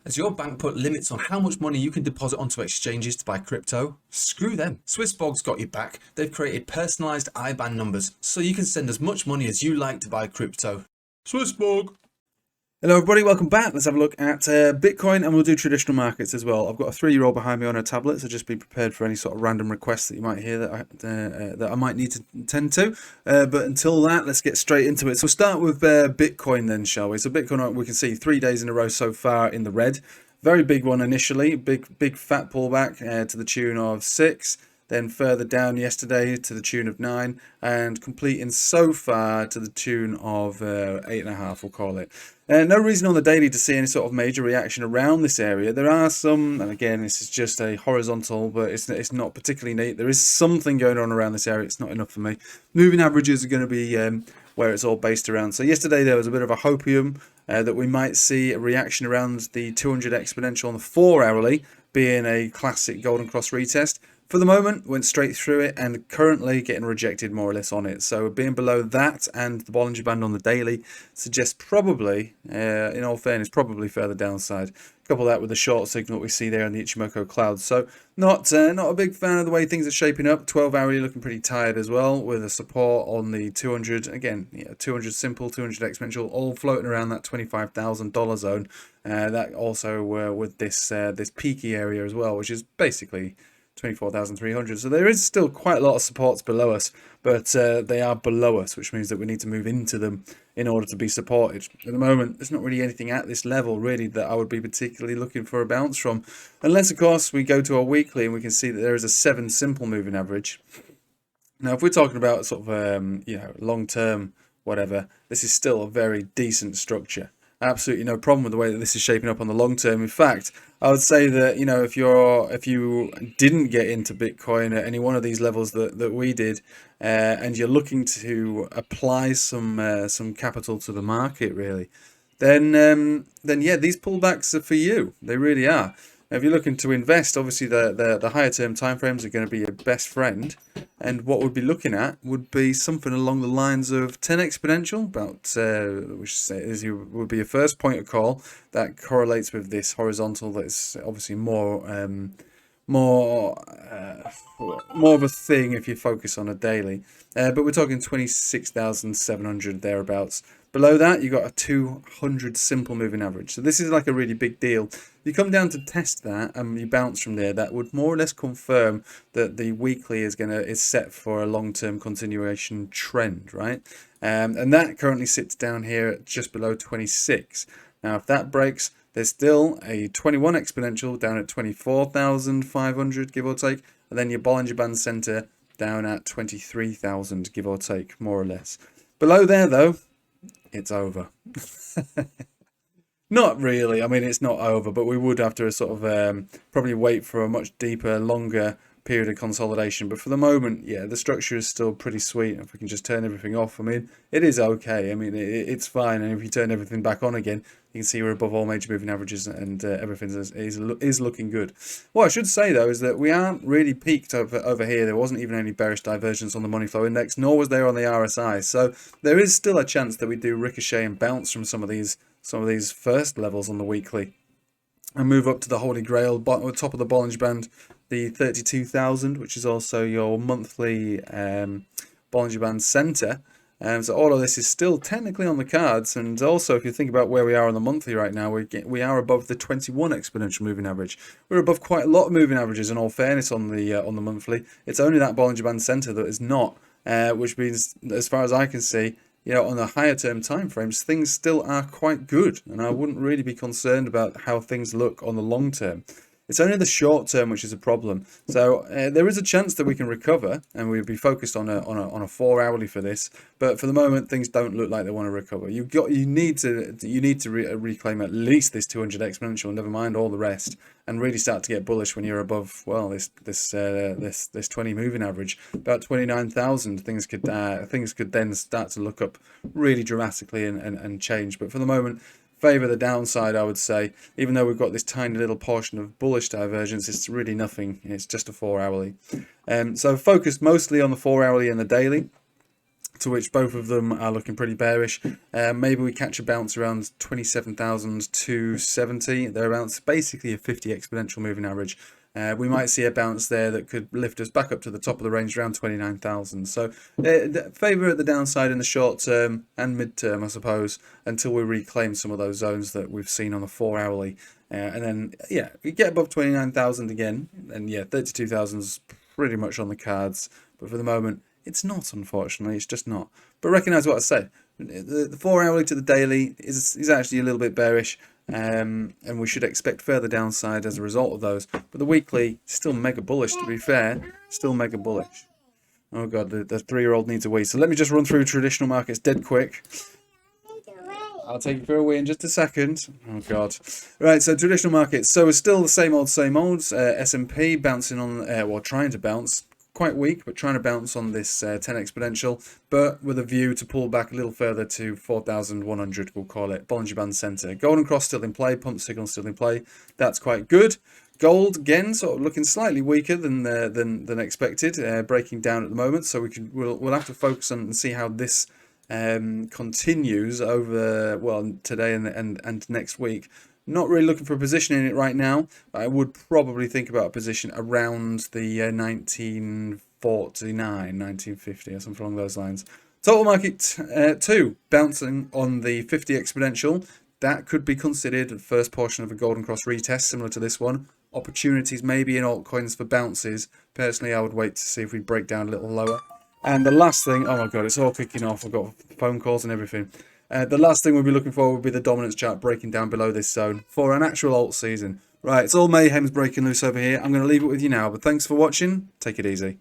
Has your bank put limits on how much money you can deposit onto exchanges to buy crypto? Screw them. SwissBorg's got your back. They've created personalized IBAN numbers so you can send as much money as you like to buy crypto. SwissBorg. Hello everybody, welcome back. Let's have a look at Bitcoin, and we'll do traditional markets as well. I've got a 3-year-old behind me on a tablet, so just be prepared for any sort of random requests that you might hear that I might need to tend to. But until that, let's get straight into it. So we'll start with Bitcoin then, shall we? So Bitcoin, we can see 3 days in a row so far in the red. Very big one initially, big fat pullback to the tune of 6. Then further down yesterday to the tune of 9, and completing so far to the tune of 8.5, we'll call it. No reason on the daily to see any sort of major reaction around this area. There are some, and again, this is just a horizontal, but it's not particularly neat. There is something going on around this area. It's not enough for me. Moving averages are going to be where it's all based around. So yesterday there was a bit of a hopium that we might see a reaction around the 200 exponential on the 4-hourly, being a classic golden cross retest. For the moment, went straight through it and currently getting rejected more or less on it. So being below that and the Bollinger Band on the daily suggests probably, in all fairness, probably further downside. Couple that with the short signal we see there in the Ichimoku clouds. So not a big fan of the way things are shaping up. 12-hourly looking pretty tired as well, with a support on the 200. Again, 200 simple, 200 exponential, all floating around that $25,000 zone. That also with this peaky area as well, which is basically 24,300. So there is still quite a lot of supports below us, but they are below us, which means that we need to move into them in order to be supported. At the moment, there's not really anything at this level really that I would be particularly looking for a bounce from, unless of course we go to our weekly and we can see that there is a 7 simple moving average. Now, if we're talking about sort of long term whatever, this is still a very decent structure. Absolutely no problem with the way that this is shaping up on the long term. In fact, I would say that if you didn't get into Bitcoin at any one of these levels that we did, and you're looking to apply some capital to the market, really, then yeah, these pullbacks are for you. They really are. Now, if you're looking to invest, obviously the higher term timeframes are going to be your best friend, and what we'd be looking at would be something along the lines of 10 exponential, which would be your first point of call. That correlates with this horizontal. That's obviously more of a thing if you focus on a daily. But we're talking 26,700 thereabouts. Below that, you got a 200 simple moving average. So this is like a really big deal. You come down to test that and you bounce from there. That would more or less confirm that the weekly is set for a long-term continuation trend, right? And that currently sits down here at just below 26. Now, if that breaks, there's still a 21 exponential down at 24,500, give or take, and then your Bollinger Band center down at 23,000, give or take, more or less. Below there, though, it's over. Not really. I mean, it's not over, but we would have to sort of probably wait for a much deeper, longer period of consolidation. But for the moment, yeah, the structure is still pretty sweet. If we can just turn everything off, I mean, it is okay. I mean, it's fine. And if you turn everything back on again, you can see we're above all major moving averages, and everything is looking good. What I should say, though, is that we aren't really peaked over here. There wasn't even any bearish divergence on the money flow index, nor was there on the RSI. So there is still a chance that we do ricochet and bounce from some of these first levels on the weekly, and move up to the Holy Grail, top of the Bollinger Band, the 32,000, which is also your monthly Bollinger Band center. So all of this is still technically on the cards, and also if you think about where we are on the monthly right now, we are above the 21 exponential moving average. We're above quite a lot of moving averages, in all fairness, on the monthly. It's only that Bollinger Band center that is not, which means, as far as I can see, on the higher term timeframes, things still are quite good, and I wouldn't really be concerned about how things look on the long term. It's only the short term which is a problem. So there is a chance that we can recover, and we'll be focused on a 4-hourly for this. But for the moment, things don't look like they want to recover. You need to reclaim at least this 200 exponential, never mind all the rest, and really start to get bullish when you're above, well, this 20 moving average, about 29,000. Things could then start to look up really dramatically and change. But for the moment, favour the downside, I would say. Even though we've got this tiny little portion of bullish divergence, it's really nothing. It's just a 4-hourly. So focused mostly on the 4-hourly and the daily. to which both of them are looking pretty bearish. Maybe we catch a bounce around 27,270 thereabouts, basically a 50 exponential moving average. We might see a bounce there that could lift us back up to the top of the range around 29,000. So favour at the downside in the short term and mid term, I suppose, until we reclaim some of those zones that we've seen on the 4-hourly. And then, yeah, we get above 29,000 again, and yeah, 32,000 is pretty much on the cards. But for the moment, it's not, unfortunately. It's just not. But recognise what I said. The 4-hourly to the daily is actually a little bit bearish. And we should expect further downside as a result of those. But the weekly, still mega bullish, to be fair. Still mega bullish. Oh god, the 3-year-old needs a wee. So let me just run through traditional markets dead quick. I'll take you for a wee in just a second. Oh god. Right, so traditional markets. So it's still the same old, same old. S&P bouncing on, well, trying to bounce. Quite weak, but trying to bounce on this 10 exponential, but with a view to pull back a little further to 4,100, we'll call it. Bollinger Band Center. Golden Cross still in play, pump signal still in play. That's quite good. Gold, again, sort of looking slightly weaker than expected, breaking down at the moment, so we'll have to focus on and see how this continues over, well, today and next week. Not really looking for a position in it right now. I would probably think about a position around the 1949, 1950 or something along those lines. Total market 2, bouncing on the 50 exponential. That could be considered the first portion of a Golden Cross retest, similar to this one. Opportunities maybe in altcoins for bounces. Personally, I would wait to see if we break down a little lower. And the last thing, oh my god, it's all kicking off. I've got phone calls and everything. The last thing we'll be looking for would be the dominance chart breaking down below this zone for an actual alt season. Right, it's all mayhem's breaking loose over here. I'm going to leave it with you now, but thanks for watching. Take it easy.